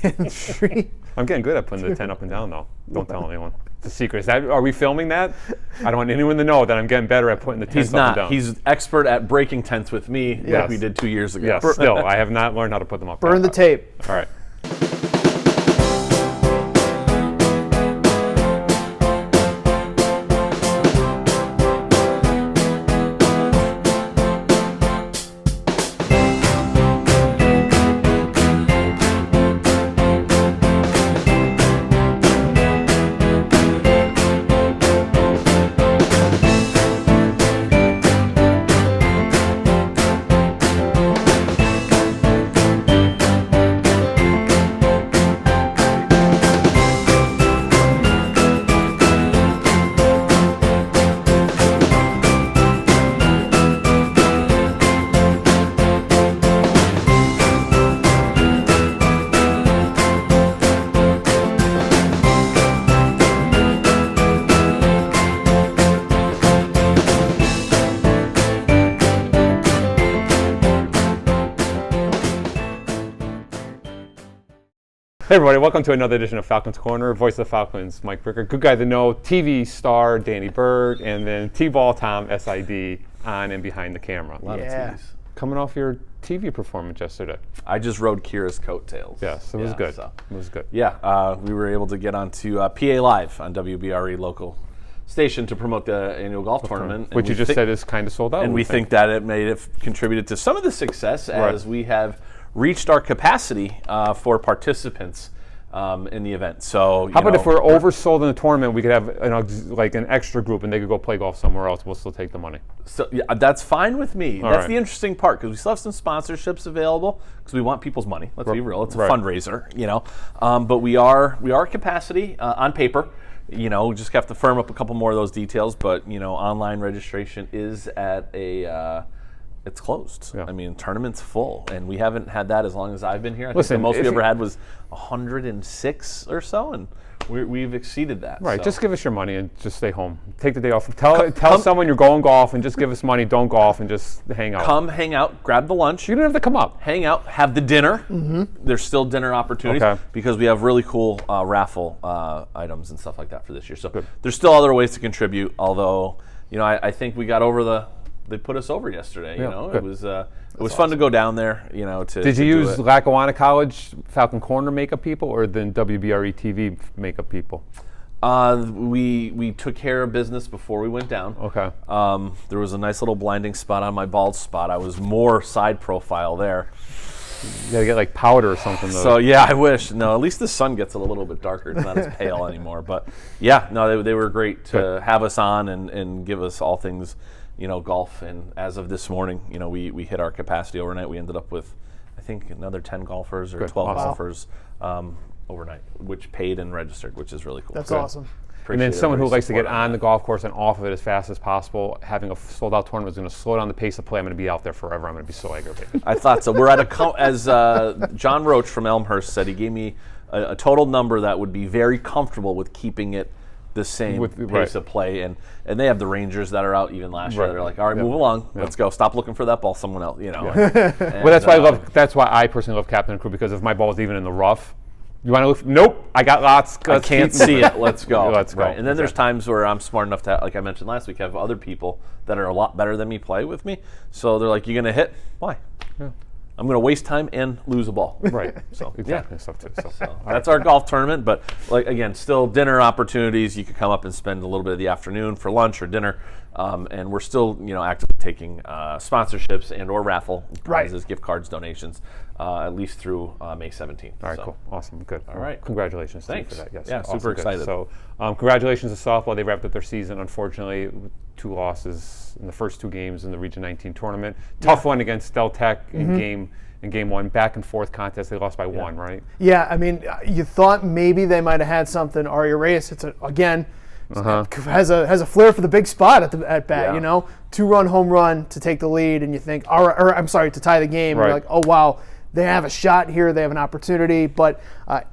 And 3. I'm getting good at putting the 10 up and down, though. Don't tell anyone. It's a secret. Are we filming that? I don't want anyone to know that I'm getting better at putting the 10s up and down. He's expert at breaking 10s with me, like we did 2 years ago. Yes, still, I have not learned how to put them up. Burn the tape. All right. Hey everybody, welcome to another edition of Falcons Corner. Voice of the Falcons, Mike Rickert. Good guy to know, TV star Danny Berg, and then T-Ball Tom, SID, on and behind the camera. A lot of T's. Coming off your TV performance yesterday. I just rode Kira's coattails. Yes, it was good. It was good. Yeah, we were able to get onto PA Live on WBRE local station to promote the annual golf tournament. Which you just said is kind of sold out. And we think that it may have contributed to some of the success as we have reached our capacity for participants in the event. So, how about if we're oversold in the tournament, we could have an extra group and they could go play golf somewhere else. We'll still take the money. So yeah, that's fine with me. All that's right. the interesting part because we still have some sponsorships available because we want people's money. Let's be real; it's a fundraiser, But we are at capacity on paper. We just have to firm up a couple more of those details. But online registration is at it's closed. Yeah. I mean, tournament's full, and we haven't had that as long as I've been here. I think the Listen, most we ever had was 106 or so, and we've exceeded that. Right, so. just give us your money and just stay home. Take the day off. Tell someone you're going golf and just give us money. Don't golf and just hang out. Come hang out, grab the lunch. You don't have to come up. Hang out, have the dinner. Mm-hmm. There's still dinner opportunities because we have really cool raffle items and stuff like that for this year. So there's still other ways to contribute, although, I think we got over they put us over yesterday. It was fun to go down there. Did you use Lackawanna College Falcon Corner makeup people or then WBRE TV makeup people? We took care of business before we went down. Okay. There was a nice little blinding spot on my bald spot. I was more side profile there. You gotta get powder or something. So yeah, I wish. No, at least the sun gets a little bit darker. It's not as pale anymore. But yeah, no, they were great to have us on and give us all things. Golf, and as of this morning, we hit our capacity overnight. We ended up with, I think, another 10 golfers or 12 golfers overnight, which paid and registered, which is really cool. That's awesome. And then someone who likes to get on the golf course and off of it as fast as possible, having a sold-out tournament is going to slow down the pace of play. I'm going to be out there forever. I'm going to be so aggravated. I thought so. We're at as John Roach from Elmhurst said, he gave me a total number that would be very comfortable with keeping it the same pace of play, and they have the Rangers that are out even last year. They're like, all right, move along, let's go. Stop looking for that ball, someone else. Well, that's why that's why I personally love captain and crew, because if my ball is even in the rough, you want to look. Nope, I got lots. I can't see it. Let's go. Let's go. Right. And then there's times where I'm smart enough to, like I mentioned last week, have other people that are a lot better than me play with me. So they're like, "You gonna hit? Why? Yeah. I'm going to waste time and lose a ball." Right. So exactly. So that's our golf tournament. But again, still dinner opportunities. You could come up and spend a little bit of the afternoon for lunch or dinner. And we're still, actively taking sponsorships and or raffle prizes, gift cards, donations, at least through May 17th. All right, cool. Awesome. Good. All right. Congratulations Thanks. to you for that. Yes. Yeah, awesome, super excited. So congratulations to softball. They wrapped up their season, unfortunately, 2 losses in the first 2 games in the Region 19 tournament. Tough one against Del Tech in game 1. Back and forth contest. They lost by 1, right? Yeah, I mean, you thought maybe they might have had something. Aria Reyes, has a flair for the big spot at bat. 2-run home run to take the lead, and you think, to tie the game. Right. You're like, oh wow, they have a shot here. They have an opportunity, but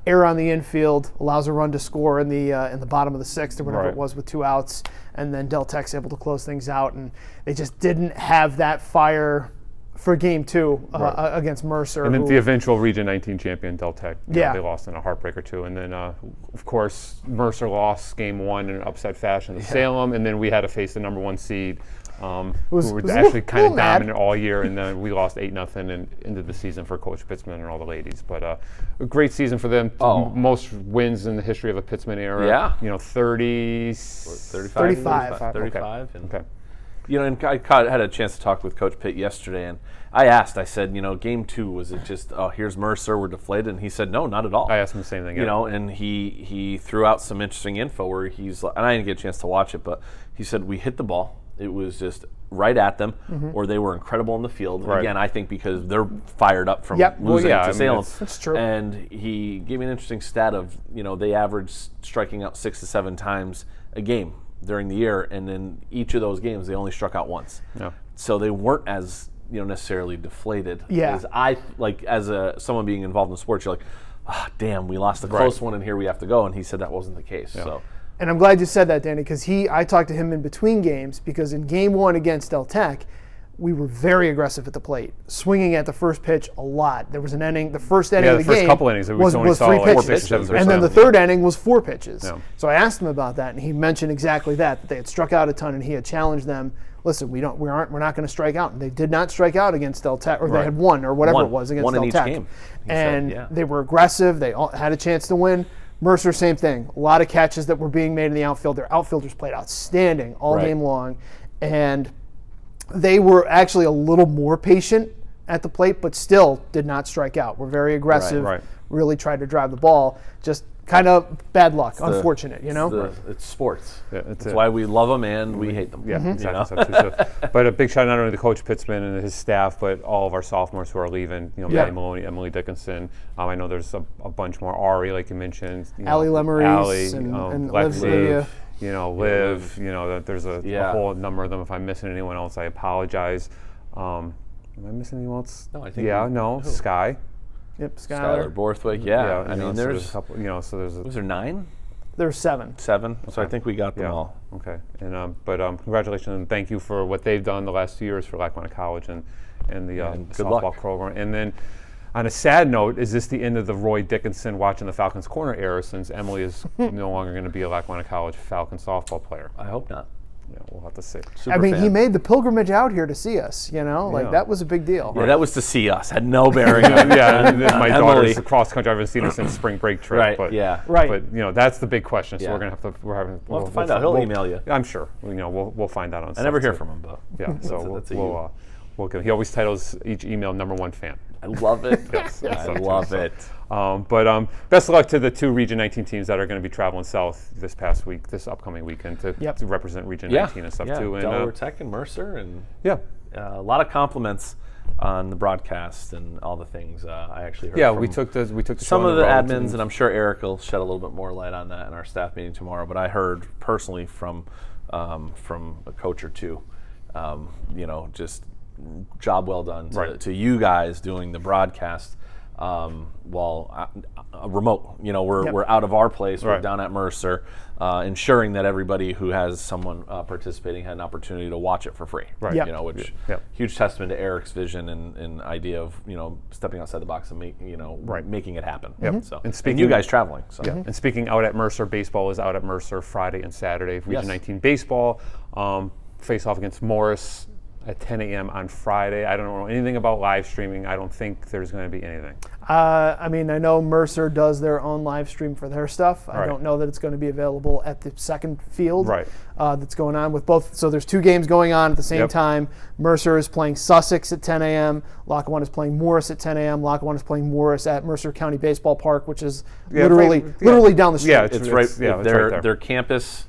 error on the infield allows a run to score in the bottom of the 6th or whatever it was with 2 outs, and then Del Tech's able to close things out, and they just didn't have that fire for Game 2 against Mercer. And then the eventual Region 19 champion, Del Tech. Yeah. They lost in a heartbreaker too. And then, of course, Mercer lost Game 1 in an upset fashion to Salem. And then we had to face the number 1 seed, who were actually kind of dominant all year. And then we lost 8-0 and ended the season for Coach Pitzman and all the ladies. But a great season for them. Most wins in the history of a Pitzman era. Yeah. 35. 35. Okay. And I had a chance to talk with Coach Pitt yesterday, and I said, Game 2, was it just, here's Mercer, we're deflated? And he said, no, not at all. I asked him the same thing. And he threw out some interesting info where and I didn't get a chance to watch it, but he said, we hit the ball. It was just right at them, or they were incredible in the field. Right. Again, I think because they're fired up from losing to Salem. That's true. And he gave me an interesting stat of, they averaged striking out 6 to 7 times a game during the year, and in each of those games they only struck out once. Yeah. So they weren't as necessarily deflated. Yeah. As someone being involved in sports, you're like, damn, we lost a close one, and here we have to go. And he said that wasn't the case. Yeah. So. And I'm glad you said that, Danny, because I talked to him in between games, because in Game 1 against Del Tech, we were very aggressive at the plate, swinging at the first pitch a lot. There was an inning, the first inning of the first game couple innings, was only 3 like pitches. 6 or 7 and then the third inning was 4 pitches. Yeah. So I asked him about that, and he mentioned exactly that they had struck out a ton, and he had challenged them. Listen, we're not going to strike out. And they did not strike out against Del Tech, or they had won, or whatever it was against Del Tech. Game, and they were aggressive. They all had a chance to win. Mercer, same thing. A lot of catches that were being made in the outfield. Their outfielders played outstanding all game long, and they were actually a little more patient at the plate, but still did not strike out. Were very aggressive. Right. Really tried to drive the ball. Just kind of bad luck, unfortunate, It's sports. Yeah, that's why we love them and we hate them. Yeah, exactly. But a big shout out not only to Coach Pitzman and his staff, but all of our sophomores who are leaving. Maddie Maloney, Emily Dickinson. I know there's a bunch more. Ari, like you mentioned. Allie Lemarese and Lexi. Liv. There's a whole number of them. If I'm missing anyone else, I apologize. Am I missing anyone else? No, I think. Sky. Yep, Skylar Borthwick. Yeah. I mean, there's a couple. So there's. Was there 9? There were 7. 7. Okay. So I think we got them all. Okay. And but congratulations and thank you for what they've done the last 2 years for Lackawanna College and the softball program. And then, on a sad note, is this the end of the Roy Dickinson watching the Falcons corner era, since Emily is no longer going to be a Lackawanna College Falcon softball player? I hope not. Yeah, we'll have to see. He made the pilgrimage out here to see us, that was a big deal. Yeah, that was to see us. Had no bearing on and then my daughter's cross country. I haven't seen her since spring break trip. Right, but, Right. But, that's the big question. So we're going to have to, we'll have to find out. He'll email you. I'm sure. We'll find out on I never hear from him, but. Yeah, so we'll give. He always titles each email #1 fan. I love it. I love it. But best of luck to the 2 Region 19 teams that are going to be traveling south this upcoming weekend to represent Region 19 and stuff too. And Delaware Tech and Mercer, and a lot of compliments on the broadcast and all the things. I actually heard. Yeah, we took the some of the admins, and I'm sure Eric will shed a little bit more light on that in our staff meeting tomorrow. But I heard personally from a coach or two, just job well done to you guys doing the broadcast while remote. We're out of our place. We're down at Mercer, ensuring that everybody who has someone participating had an opportunity to watch it for free. Right. Which huge testament to Eric's vision and idea of stepping outside the box and making it happen. So and you guys traveling. So. Yeah. And speaking out at Mercer, baseball is out at Mercer Friday and Saturday. Region 19 baseball face off against Morris at 10 a.m. on Friday. I don't know anything about live streaming. I don't think there's going to be anything. I know Mercer does their own live stream for their stuff. I don't know that it's going to be available at the second field that's going on with both. So there's 2 games going on at the same time. Mercer is playing Sussex at 10 a.m. Lackawanna is playing Morris at 10 a.m. Lackawanna is playing Morris at Mercer County Baseball Park, which is literally down the street. Yeah, it's right there. Their campus.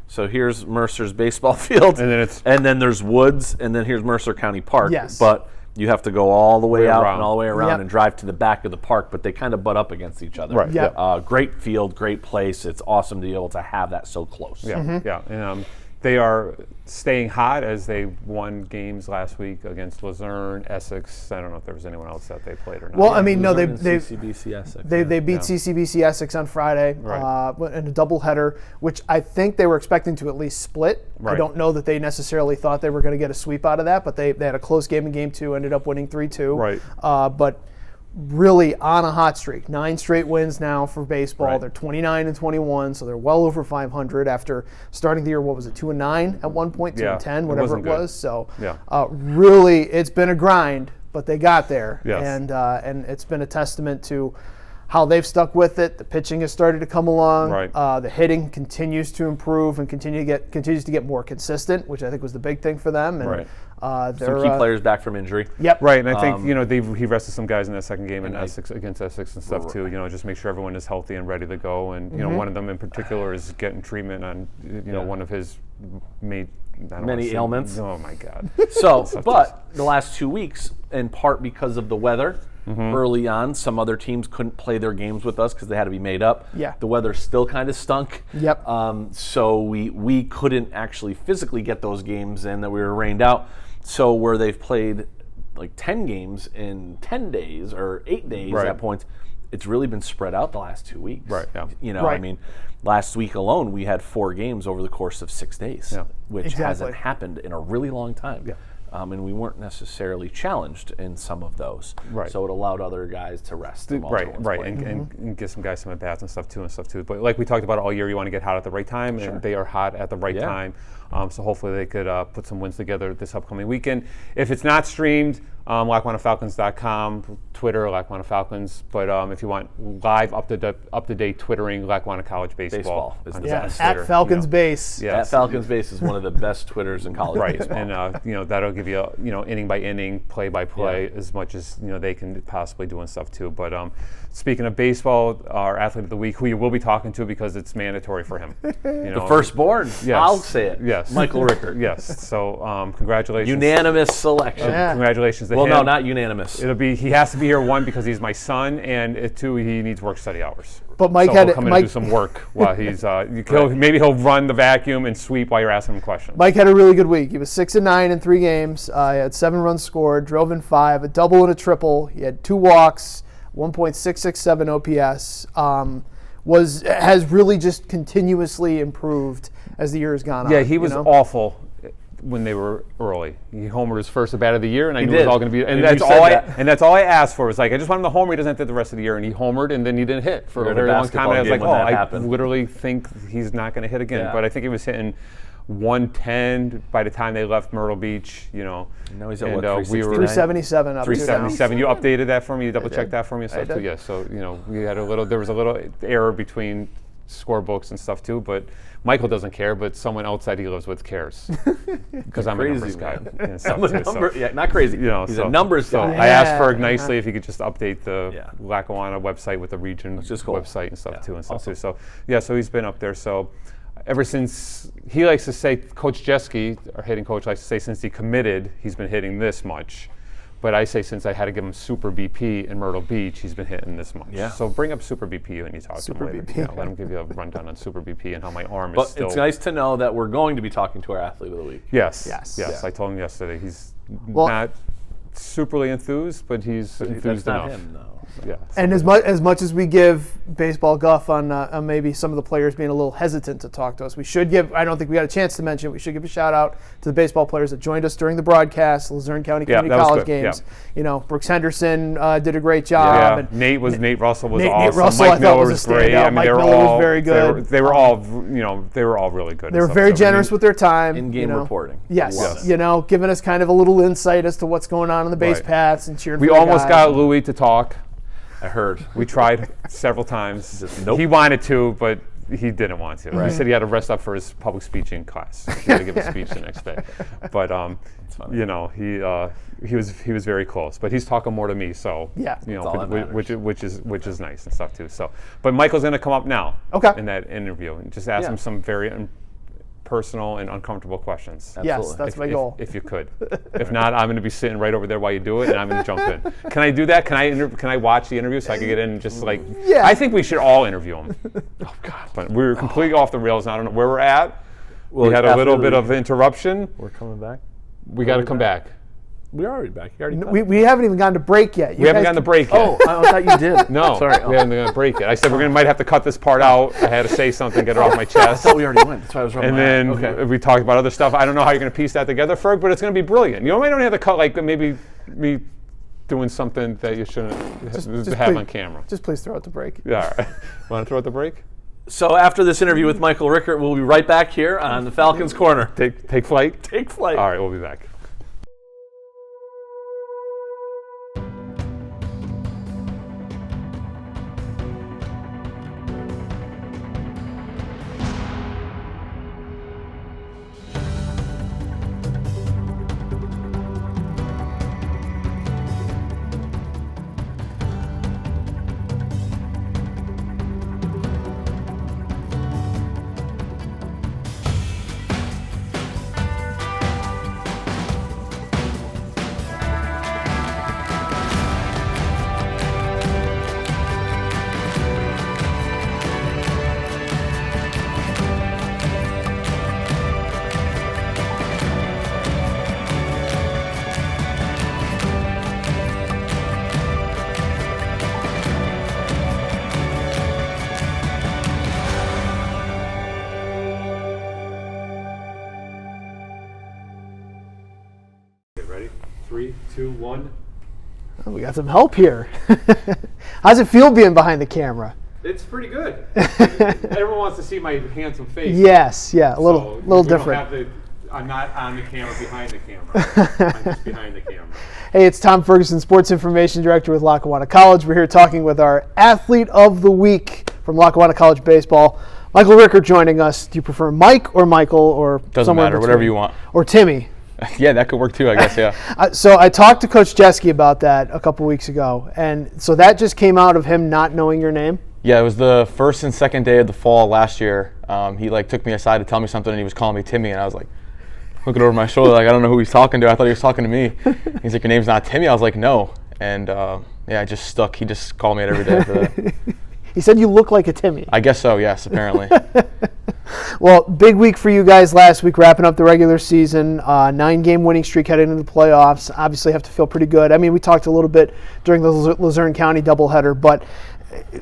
So here's Mercer's baseball field, and then there's woods, and then here's Mercer County Park. Yes. But you have to go all the way out and all the way around and drive to the back of the park, but they kind of butt up against each other. Right. Yep. Great field, great place. It's awesome to be able to have that so close. Yeah. Yeah. And they are staying hot as they won games last week against Luzerne, Essex. I don't know if there was anyone else that they played or not. Well, I mean, no, they CCBC Essex. They beat CCBC Essex on Friday in a doubleheader, which I think they were expecting to at least split. Right. I don't know that they necessarily thought they were going to get a sweep out of that, but they had a close game in game 2, ended up winning 3-2. Right. But really on a hot streak. 9 straight wins now for baseball. Right. They're 29-21, so they're well over 500 after starting the year. What was it, 2-9 at one point, 2-10, whatever it was. So really, it's been a grind, but they got there, and it's been a testament to how they've stuck with it. The pitching has started to come along. Right. The hitting continues to improve and continues to get more consistent, which I think was the big thing for them. And, some key players back from injury. Yep. Right, and I think he rested some guys in that second game against Essex and stuff too. Just make sure everyone is healthy and ready to go. And one of them in particular is getting treatment on one of his many ailments. Oh my God. So, but the last 2 weeks, in part because of the weather. Early on, some other teams couldn't play their games with us because they had to be made up. Yeah. The weather still kind of stunk. Yep. So we couldn't actually physically get those games in, that we were rained out. So where they've played like 10 games in 10 days or 8 days at points, it's really been spread out the last 2 weeks. Right. Yeah. I mean, last week alone we had 4 games over the course of 6 days, which hasn't happened in a really long time. Yeah. And we weren't necessarily challenged in some of those. Right. So it allowed other guys to rest. Right, and get some guys some at-bats and stuff too. But like we talked about all year, you want to get hot at the right time, and they are hot at the right time. So hopefully they could put some wins together this upcoming weekend. If it's not streamed, LackawannaFalcons.com, Twitter, Lackawanna Falcons. But if you want live, up-to-date Twittering, Lackawanna College Baseball is on the Twitter, best. At Falcons Base. At Falcons Base is one of the best Twitters in college baseball. And that'll give you inning by inning, play by play, as much as they can possibly do and stuff too. But speaking of baseball, our athlete of the week, who you will be talking to because it's mandatory for him. The firstborn. Yes. I'll say it. Yes. Michael Rickert. Yes. So congratulations. Unanimous selection. Congratulations to him. Well, no, not unanimous. He has to be here, 1, because he's my son, and 2, he needs work study hours. But Mike he'll come in and do some work while he's maybe he'll run the vacuum and sweep while you're asking him questions. Mike had a really good week. He was 6-9 in 3 games. He had 7 runs scored, drove in 5, a double and a triple. He had 2 walks, 1.667 OPS. Has really just continuously improved as the year has gone on. Yeah, he was awful when they were early. He homered his first at bat of the year, and I knew it was all going to be. And that's all I asked for. Was like, I just want him to homer. He doesn't hit the rest of the year, and he homered, and then he didn't hit for a very long time. And I was like, I literally think he's not going to hit again. Yeah. But I think he was hitting 110 by the time they left Myrtle Beach. Now he's at 377 up. 377. You updated that for me. You double checked that for me and stuff too. Yeah. So we had there was a little error between scorebooks and stuff too, but Michael doesn't care, but someone else that he lives with cares, because I'm a numbers guy. And stuff too, not crazy. He's a numbers guy. I asked Ferg nicely if he could just update the Lackawanna website with the region website and stuff too. So so he's been up there. So ever since, he likes to say, Coach Jeske, our hitting coach, likes to say since he committed, he's been hitting this much. But I say since I had to give him Super BP in Myrtle Beach, he's been hitting this much. Yeah. So bring up Super BP when you talk to him later. BP. Let him give you a rundown on Super BP and how my arm is still. But it's nice to know that we're going to be talking to our athlete of the week. Yes. I told him yesterday. He's not superly enthused, but he's enthused enough. That's not him, though. Yeah. And as much as we give baseball guff on maybe some of the players being a little hesitant to talk to us, we should give. I don't think we got a chance to mention. We should give a shout out to the baseball players that joined us during the broadcast, Luzerne County Community College games. Yeah. Brooks Henderson did a great job. Yeah. And Nate Russell was awesome. Nate Russell, Mike Miller was great. I mean, Mike Miller was very good. They were all really good. They were very generous with their time. In-game reporting. Yes. Giving us kind of a little insight as to what's going on the base paths and cheering. We almost got Louis to talk. I heard. We tried several times. Nope. He wanted to, but he didn't want to. Right. He said he had to rest up for his public speaking class. He had to give a speech the next day. But he was very close. But he's talking more to me, so which is nice and stuff too. So, but Michael's going to come up now. Okay. In that interview and just ask him some very personal and uncomfortable questions. Absolutely. Yes, that's my goal. If you could. If not, I'm going to be sitting right over there while you do it, and I'm going to jump in. Can I do that? Can I watch the interview so I can get in and just like? Yeah. I think we should all interview him. Oh God! But we're completely off the rails. I don't know where we're at, we had a little bit of interruption. We're coming back. We got to come back. We're already back. You already We haven't even gone to break yet. We haven't gotten to break yet. Oh, I thought you did. No, sorry. we haven't gone to break yet. I said might have to cut this part out. I had to say something, get it off my I chest. thought we already went. That's why I was And then we talked about other stuff. I don't know how you're going to piece that together, Ferg, but it's going to be brilliant. You might only have to cut like maybe me doing something that you shouldn't have on camera. Just please throw out the break. Yeah, all right. Want to throw out the break? So after this interview with Michael Rickert, we'll be right back here on the Falcons Corner. Take flight? Take flight. All right, we'll be back. Ready? 3, 2, 1. Oh, we got some help here. How's it feel being behind the camera? It's pretty good. Everyone wants to see my handsome face. Yes, yeah, a little different. I'm not on the camera, behind the camera. I'm just behind the camera. Hey, it's Tom Ferguson, Sports Information Director with Lackawanna College. We're here talking with our Athlete of the Week from Lackawanna College Baseball, Michael Rickert, joining us. Do you prefer Mike or Michael or doesn't matter, whatever you want. Or Timmy? Yeah, that could work too, I guess, yeah. So I talked to Coach Jeske about that a couple weeks ago, and so that just came out of him not knowing your name? Yeah, it was the first and second day of the fall last year. He took me aside to tell me something, and he was calling me Timmy, and I was like, looking over my shoulder, like I don't know who he's talking to. I thought he was talking to me. He's like, your name's not Timmy? I was like, no. And yeah, I just stuck. He just called me it every day for that. He said you look like a Timmy. I guess so, yes, apparently. Well, big week for you guys last week, wrapping up the regular season. 9-game winning streak heading into the playoffs. Obviously have to feel pretty good. I mean, we talked a little bit during the Luzerne County doubleheader, but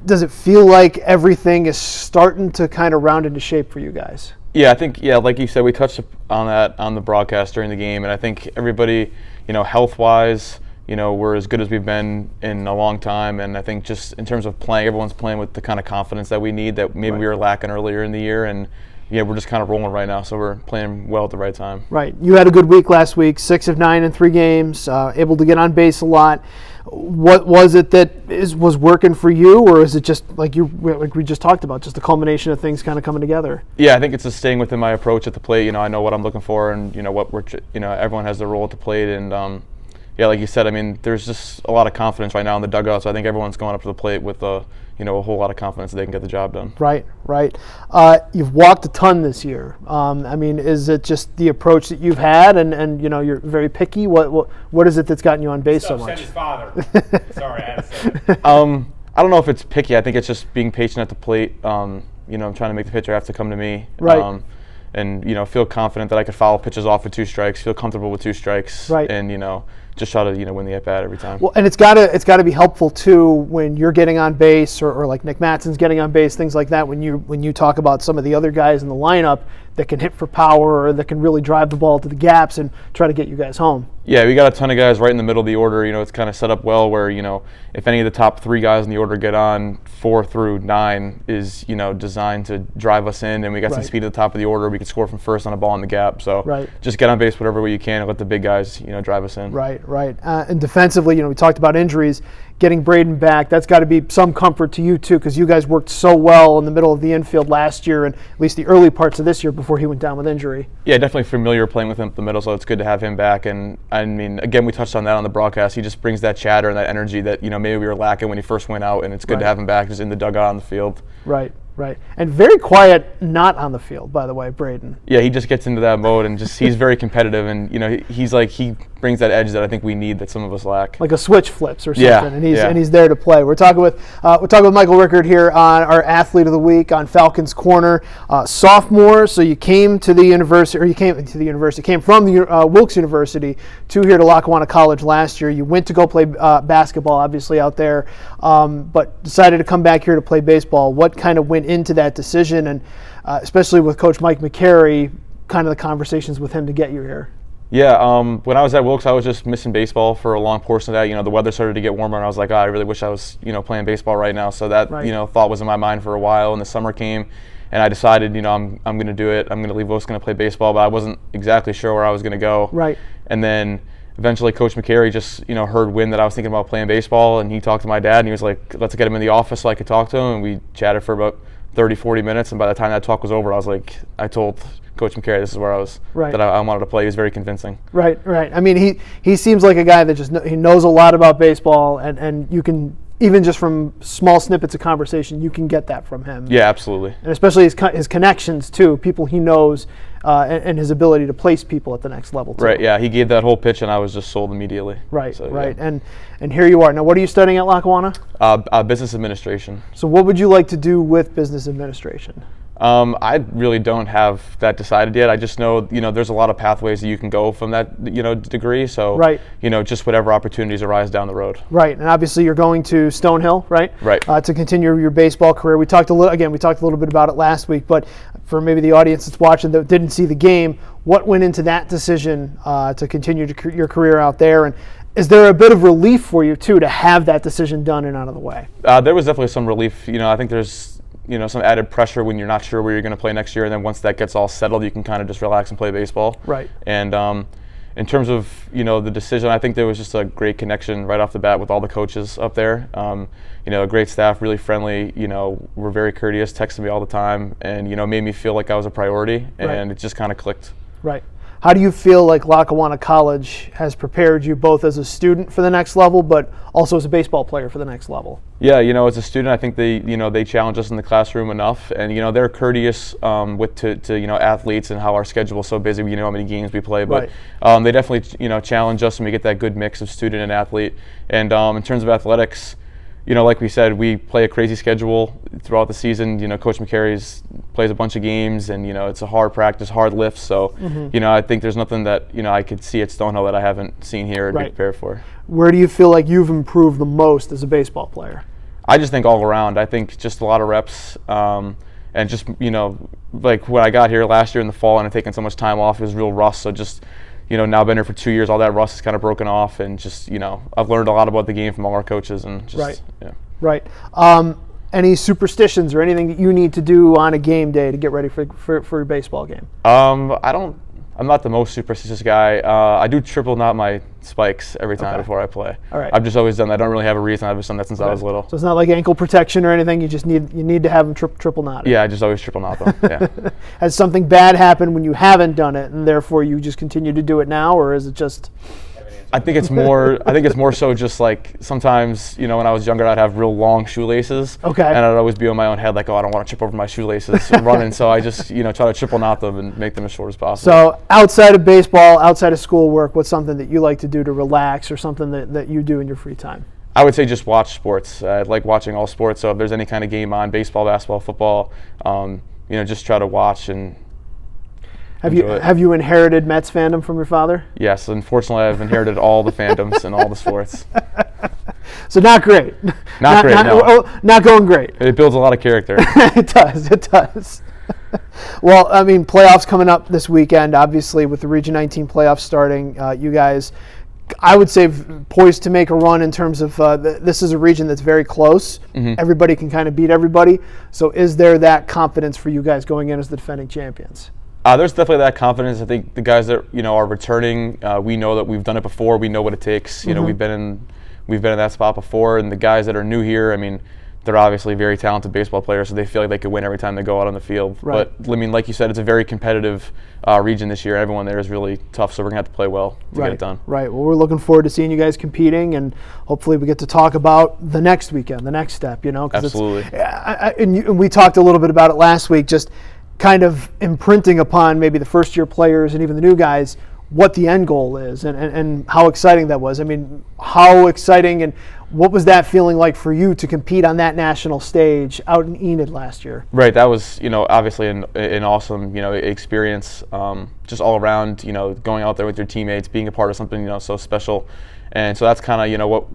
does it feel like everything is starting to kind of round into shape for you guys? Yeah, I think, like you said, we touched on that on the broadcast during the game, and I think everybody, health-wise, we're as good as we've been in a long time, and I think just in terms of playing, everyone's playing with the kind of confidence that we need that maybe we were lacking earlier in the year, and yeah, we're just kind of rolling right now, so we're playing well at the right time. Right. You had a good week last week, 6 of 9 in 3 games, able to get on base a lot. What was it that was working for you, or is it just like we just talked about, just a culmination of things kind of coming together? Yeah, I think it's just staying within my approach at the plate. I know what I'm looking for, and what we're everyone has their role at the plate, and yeah, like you said, I mean, there's just a lot of confidence right now in the dugout, so I think everyone's going up to the plate with a whole lot of confidence that they can get the job done. Right. You've walked a ton this year. I mean, is it just the approach that you've had, and you're very picky? What is it that's gotten you on base so much? His father. Sorry, I had to say it. I don't know if it's picky. I think it's just being patient at the plate. I'm trying to make the pitcher have to come to me. Right. And feel confident that I could foul pitches off with 2 strikes. Feel comfortable with 2 strikes. Right. And just try to win the at bat every time. Well, and it's gotta be helpful too when you're getting on base, or like Nick Matson's getting on base, things like that. When you talk about some of the other guys in the lineup that can hit for power, or that can really drive the ball to the gaps and try to get you guys home. Yeah, we got a ton of guys right in the middle of the order. It's kind of set up well where if any of the top 3 guys in the order get on, 4 through 9 is designed to drive us in, and we got some speed at the top of the order. We can score from first on a ball in the gap. So just get on base whatever way you can and let the big guys drive us in. Right. And defensively, we talked about injuries. Getting Braden back, that's got to be some comfort to you too, because you guys worked so well in the middle of the infield last year, and at least the early parts of this year before he went down with injury. Yeah, definitely familiar playing with him up the middle, so it's good to have him back. And I mean, again, we touched on that on the broadcast. He just brings that chatter and that energy that maybe we were lacking when he first went out, and it's good to have him back just in the dugout on the field. Right. Right. And very quiet not on the field, by the way, Braden. Yeah, he just gets into that mode and he's very competitive, and he brings that edge that I think we need that some of us lack. Like a switch flips or something, Yeah, and he's there to play. We're talking with Michael Rickert here on our Athlete of the Week on Falcons Corner. Sophomore, so you came from the Wilkes University to here to Lackawanna College last year. You went to go play basketball, obviously out there, but decided to come back here to play baseball. What kind of went into that decision, and especially with Coach Mike McCary, kind of the conversations with him to get you here? Yeah, when I was at Wilkes, I was just missing baseball for a long portion of that. The weather started to get warmer, and I was like, I really wish I was, playing baseball right now. So that, thought was in my mind for a while. And the summer came, and I decided, I'm going to do it. I'm going to leave Wilkes, going to play baseball, but I wasn't exactly sure where I was going to go. Right. And then eventually Coach McCary just, heard wind that I was thinking about playing baseball, and he talked to my dad, and he was like, let's get him in the office so I could talk to him. And we chatted for about 30, 40 minutes, and by the time that talk was over, I told Coach McCary this is where I was, that I wanted to play. He was very convincing. Right. I mean, he seems like a guy that he knows a lot about baseball, and you can, even just from small snippets of conversation, you can get that from him. Yeah, absolutely. And especially his connections too, people he knows, and his ability to place people at the next level too. Right, yeah, he gave that whole pitch, and I was just sold immediately. Right, so, right. Yeah. And here you are. Now, what are you studying at Lackawanna? Business administration. So what would you like to do with business administration? I really don't have that decided yet. I just know, there's a lot of pathways that you can go from that, degree. So, right. Just whatever opportunities arise down the road. Right, and obviously you're going to Stonehill, right? Right. To continue your baseball career. We talked a little bit about it last week, but for maybe the audience that's watching that didn't see the game, what went into that decision to continue your career out there? And is there a bit of relief for you too to have that decision done and out of the way? There was definitely some relief. I think there's some added pressure when you're not sure where you're going to play next year, and then once that gets all settled, you can kind of just relax and play baseball. Right. And in terms of the decision, I think there was just a great connection right off the bat with all the coaches up there. A great staff, really friendly. Were very courteous, texted me all the time, and made me feel like I was a priority, and it just kind of clicked. Right. How do you feel like Lackawanna College has prepared you both as a student for the next level, but also as a baseball player for the next level? Yeah, as a student, I think they challenge us in the classroom enough, and they're courteous to athletes and how our schedule is so busy. We know how many games we play, but they definitely challenge us, and we get that good mix of student and athlete. And in terms of athletics, like we said, we play a crazy schedule throughout the season. Coach McCary plays a bunch of games, and it's a hard practice, hard lift. So, I think there's nothing that I could see at Stonehill that I haven't seen here and be prepared for. Where do you feel like you've improved the most as a baseball player? I just think all around. I think just a lot of reps, and just like when I got here last year in the fall and I'd taken so much time off, it was real rust. So just now been here for 2 years, all that rust is kind of broken off, and just, I've learned a lot about the game from all our coaches, and just, Right. Any superstitions or anything that you need to do on a game day to get ready for your baseball game? I'm not the most superstitious guy. I do triple knot my spikes every time before I play. All right. I've just always done that. I don't really have a reason. I've just done that since I was little. So it's not like ankle protection or anything. You just need to have them triple knotted. Yeah, I just always triple knot them. Yeah. Has something bad happened when you haven't done it, and therefore you just continue to do it now, or is it just? I think it's more so just like sometimes, when I was younger, I'd have real long shoelaces. Okay. And I'd always be on my own head like, I don't want to trip over my shoelaces running. So I just, try to triple knot them and make them as short as possible. So outside of baseball, outside of schoolwork, what's something that you like to do to relax, or something that you do in your free time? I would say just watch sports. I like watching all sports. So if there's any kind of game on, baseball, basketball, football, just try to watch and Have you inherited Mets fandom from your father? Yes, unfortunately, I've inherited all the fandoms and all the sports. So not great. Not great. No. Not going great. It builds a lot of character. It does. Well, I mean, playoffs coming up this weekend. Obviously, with the Region 19 playoffs starting, you guys, I would say, poised to make a run in terms of this is a region that's very close. Mm-hmm. Everybody can kind of beat everybody. So, is there that confidence for you guys going in as the defending champions? There's definitely that confidence. I think the guys that are returning, we know that we've done it before. We know what it takes. We've been in that spot before, and the guys that are new here, I mean, they're obviously very talented baseball players, so they feel like they could win every time they go out on the field. Right. But I mean, like you said, it's a very competitive region this year. Everyone there is really tough, so we're gonna have to play well to get it done. Right. Well, we're looking forward to seeing you guys competing, and hopefully we get to talk about the next weekend, the next step. Absolutely. And we talked a little bit about it last week, just kind of imprinting upon maybe the first-year players and even the new guys what the end goal is and how exciting that was. I mean, how exciting and what was that feeling like for you to compete on that national stage out in Enid last year? Right, that was, obviously an awesome, experience, just all around, going out there with your teammates, being a part of something, so special. And so that's kind of, what,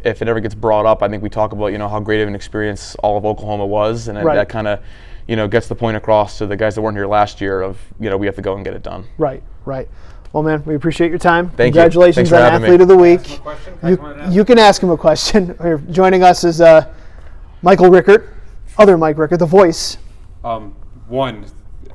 if it ever gets brought up, I think we talk about, how great of an experience all of Oklahoma was. And that kind of, gets the point across to the guys that weren't here last year of, we have to go and get it done. Right. Well, man, we appreciate your time. Thank you. Congratulations on Athlete of the Week. You can ask him a question. Joining us is Michael Rickert, other Mike Rickert, the voice. One,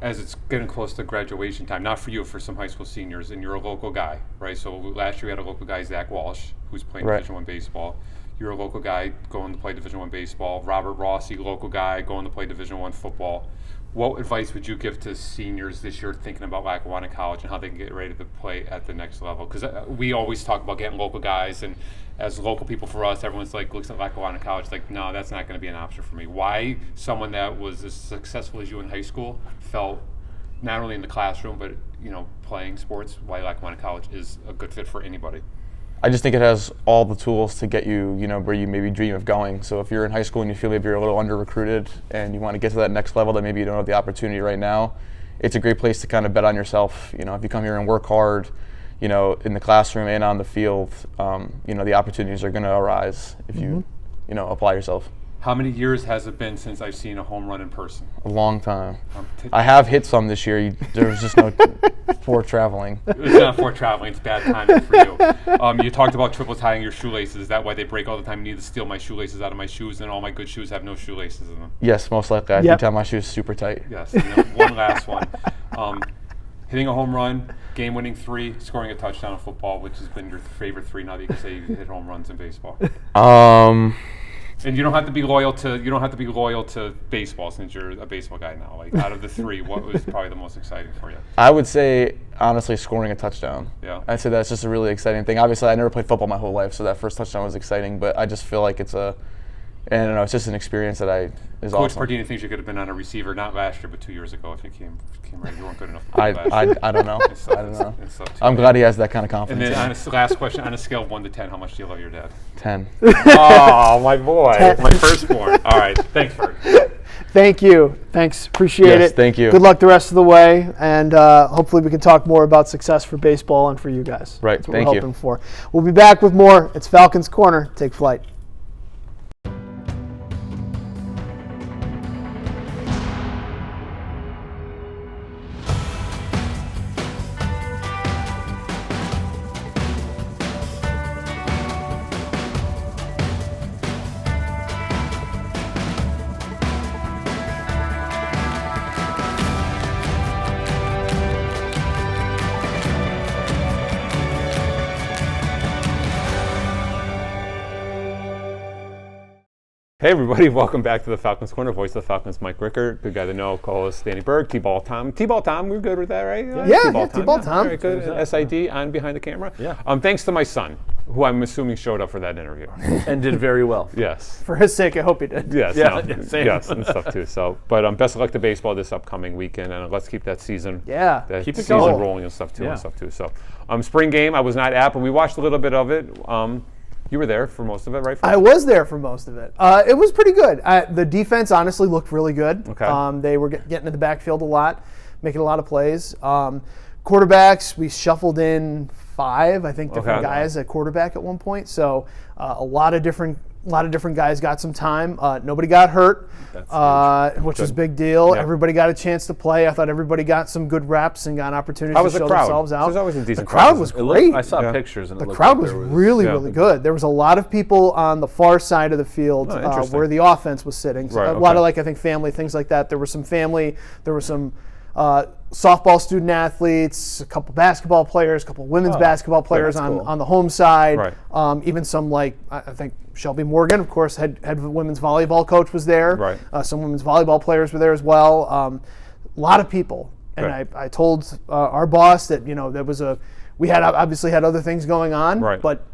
as it's getting close to graduation time, not for you, for some high school seniors, and you're a local guy, right? So last year we had a local guy, Zach Walsh, who's playing Division I baseball. You're a local guy going to play Division I baseball. Robert Rossi, local guy, going to play Division I football. What advice would you give to seniors this year thinking about Lackawanna College and how they can get ready to play at the next level? Because we always talk about getting local guys, and as local people for us, everyone's like, looks at Lackawanna College like, no, that's not going to be an option for me. Why someone that was as successful as you in high school felt not only in the classroom but playing sports, why Lackawanna College is a good fit for anybody? I just think it has all the tools to get you, where you maybe dream of going. So if you're in high school and you feel like you're a little under-recruited and you want to get to that next level that maybe you don't have the opportunity right now, it's a great place to kind of bet on yourself. If you come here and work hard, in the classroom and on the field, the opportunities are going to arise if you, apply yourself. How many years has it been since I've seen a home run in person? A long time. I have hit some this year. There was just no for traveling. It's not for traveling. It's bad timing for you. You talked about triple tying your shoelaces. Is that why they break all the time? You need to steal my shoelaces out of my shoes, and all my good shoes have no shoelaces in them? Yes, most likely. I do tie my shoes super tight. Yes. And then one last one. Hitting a home run, game-winning 3, scoring a touchdown in football, which has been your favorite 3 now that you can say you hit home runs in baseball. And you don't have to be loyal to baseball since you're a baseball guy now. Like, out of the 3, what was probably the most exciting for you? I would say, honestly, scoring a touchdown. Yeah. I'd say that's just a really exciting thing. Obviously, I never played football my whole life, so that first touchdown was exciting. But I just feel like it's it's just an experience that is awesome. Coach Pardini thinks you could have been on a receiver, not last year, but 2 years ago if you came ready. You weren't good enough to play last year. I don't know. I don't know. I'm glad he has that kind of confidence. And then last question, on a scale of 1 to 10, how much do you love your dad? 10. Oh, my boy. My firstborn. All right. Thanks, Bert. Thank you. Thanks. Appreciate it. Thank you. Good luck the rest of the way, and hopefully we can talk more about success for baseball and for you guys. Right. That's what we're hoping for. We'll be back with more. It's Falcons Corner. Take flight. Hey everybody, welcome back to the Falcons Corner. Voice of the Falcons, Mike Rickert. Good guy to know, co-host Danny Berg, T-Ball Tom. T-Ball Tom, we're good with that, right? Yeah, T-Ball Tom. All right, good. SID on behind the camera. Yeah. Thanks to my son, who I'm assuming showed up for that interview. And did very well. Yes. For his sake, I hope he did. Yes. Yeah, no, same. Yes, and stuff too. So, but best of luck to baseball this upcoming weekend, and let's keep that season. Yeah. That keep it season going. rolling and stuff too. So, spring game, I was not at, but we watched a little bit of it. You were there for most of it, right? I was there for most of it. It was pretty good. The defense honestly looked really good. Okay. They were getting in the backfield a lot, making a lot of plays. Quarterbacks, we shuffled in 5, I think, different guys at quarterback at one point. So a lot of different guys got some time. Nobody got hurt, which was a big deal. Yeah. Everybody got a chance to play. I thought everybody got some good reps and got opportunities to show themselves out. It was always a decent The crowd was great. I saw pictures, and The crowd was really good. There was a lot of people on the far side of the field where the offense was sitting. So a lot of I think family, things like that. There was some family. There was some softball student athletes, a couple basketball players, a couple women's basketball players on the home side. Right. Even some, like, I think Shelby Morgan, of course, head women's volleyball coach was there. Right. Some women's volleyball players were there as well. A lot of people. And I told our boss that, we had obviously had other things going on, Right. but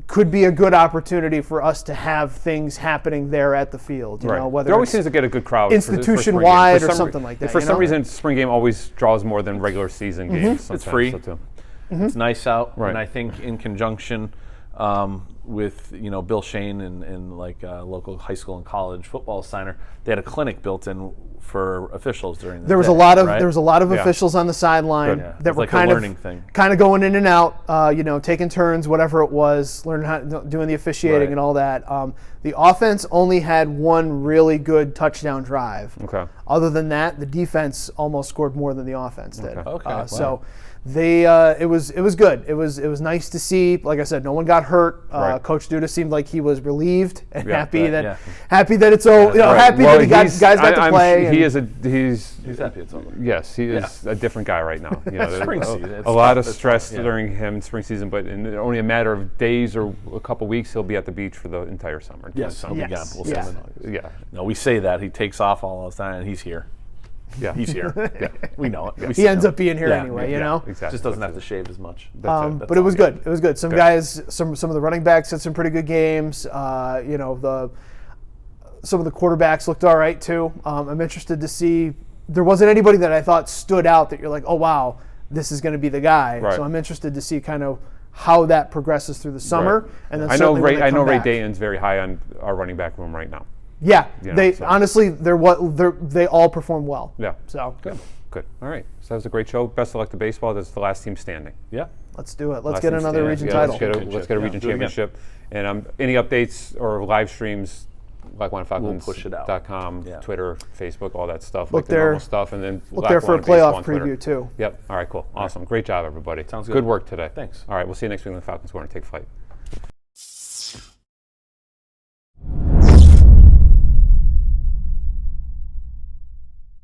could be a good opportunity for us to have things happening there at the field. You know, whether there always it's seems to get a good crowd institution-wide or something like that. For some reason, spring game always draws more than regular season games. It's free. It's nice out, Right. and I think in conjunction with Bill Shane and like local high school and college football signer, they had a clinic built in for officials during the there was day, a lot of right? there was a lot of officials on the sideline Good. that It's were like a kind learning thing. of going in and out, taking turns, whatever it was, learning how doing the officiating Right. and all that. The offense only had one really good touchdown drive. Okay. Other than that, the defense almost scored more than the offense did. Okay. Wow. So it was good. It was nice to see. Like I said, no one got hurt. Right. Coach Duda seemed like he was relieved and happy right, that yeah. happy that it's happy Well, that guys got to play. He's happy it's over. Yes, he is a different guy right now. There's Spring season. It's a lot tough. of It's stress tough, yeah. during him in spring season, but in only a matter of days or a couple weeks, he'll be at the beach for the entire summer. Yes, he'll be gone. Yes. We'll Yeah. send him. Yeah. No, we say that he takes off all the time, and he's here. Yeah. He's here. Yeah, we know it. We He see ends him. up being here Yeah, anyway, yeah, you know. Exactly. Just doesn't have to shave as much. That's But it was all. good. It was good. Some guys, some of the running backs had some pretty good games. Some of the quarterbacks looked all right too. I'm interested to see. There wasn't anybody that I thought stood out that you're like, oh wow, this is going to be the guy. Right. So I'm interested to see kind of how that progresses through the summer. Right. And then I know certainly when Ray. they I know come Ray back. Dayton's very high on our running back room right now. Yeah, You know, they so- honestly they all perform well. Yeah. So Good. All right. So that was a great show. Best of luck to baseball. That's the last team standing. Yeah. let's do it. Let's Last get team another standing. region Yeah, title. Let's get a region do it again. championship. And any updates or live streams, LackawannaFalcons.com, Yeah. Twitter, Facebook, all that stuff, Look like the there- normal stuff, and then Look there for a Lackawanna Baseball playoff on Twitter. preview too. Yep. All right. Cool. Awesome. Great job, everybody. Sounds good. Good work today. Thanks. All right. We'll see you next week when the Falcons go and take flight.